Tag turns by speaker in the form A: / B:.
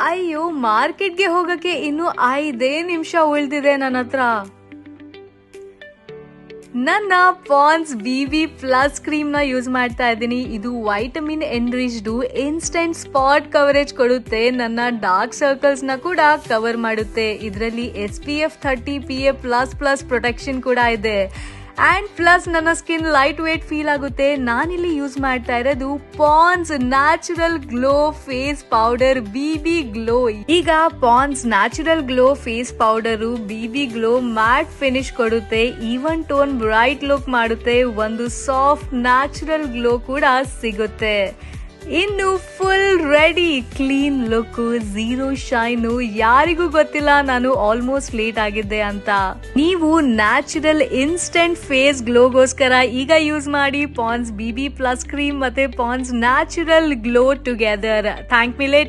A: ಅಯ್ಯೋ, ಮಾರ್ಕೆಟ್ಗೆ ಹೋಗಕ್ಕೆ ಇನ್ನು 5 ನಿಮಿಷ ಉಳಿದಿದೆ ನನ್ನ ಹತ್ರ. ನನ್ನ ಪಾಂಡ್ಸ್ BB ಪ್ಲಸ್ ಕ್ರೀಮ್ ನ ಯೂಸ್ ಮಾಡ್ತಾ ಇದ್ದೀನಿ. ಇದು vitamin enriched instant spot coverage ಕೊಡುತ್ತೆ. ನನ್ನ ಡಾರ್ಕ್ ಸರ್ಕಲ್ಸ್ ನ ಕೂಡ ಕವರ್ ಮಾಡುತ್ತೆ. ಇದರಲ್ಲಿ SPF 30 PA++ ಪ್ರೊಟೆಕ್ಷನ್ ಕೂಡ ಇದೆ. ಅಂಡ್ ಪ್ಲಸ್ ನನ್ನ ಸ್ಕಿನ್ ಲೈಟ್ ವೇಟ್ ಫೀಲ್ ಆಗುತ್ತೆ. ನಾನಿಲ್ಲಿ ಯೂಸ್ ಮಾಡ್ತಾ ಇರೋದು Pond's natural glow face powder BB glow. ಈಗ Pond's natural glow face powder BB glow matte finish ಕೊಡುತ್ತೆ, ಈವನ್ ಟೋನ್ ಬ್ರೈಟ್ ಲುಕ್ ಮಾಡುತ್ತೆ, ಒಂದು ಸಾಫ್ಟ್ ನ್ಯಾಚುರಲ್ ಗ್ಲೋ ಕೂಡ ಸಿಗುತ್ತೆ. ಇನ್ನು full ready clean look, zero shine. ಯಾರಿಗೂ ಗೊತ್ತಿಲ್ಲ ನಾನು ಆಲ್ಮೋಸ್ಟ್ ಲೇಟ್ ಆಗಿದ್ದೆ ಅಂತ. ನೀವು ನ್ಯಾಚುರಲ್ ಇನ್ಸ್ಟೆಂಟ್ ಫೇಸ್ ಗ್ಲೋಗೋಸ್ಕರ ಈಗ ಯೂಸ್ ಮಾಡಿ ಪಾಂಡ್ಸ್ BB ಪ್ಲಸ್ ಕ್ರೀಮ್ ಮತ್ತೆ Pond's natural glow together. Thank me litre.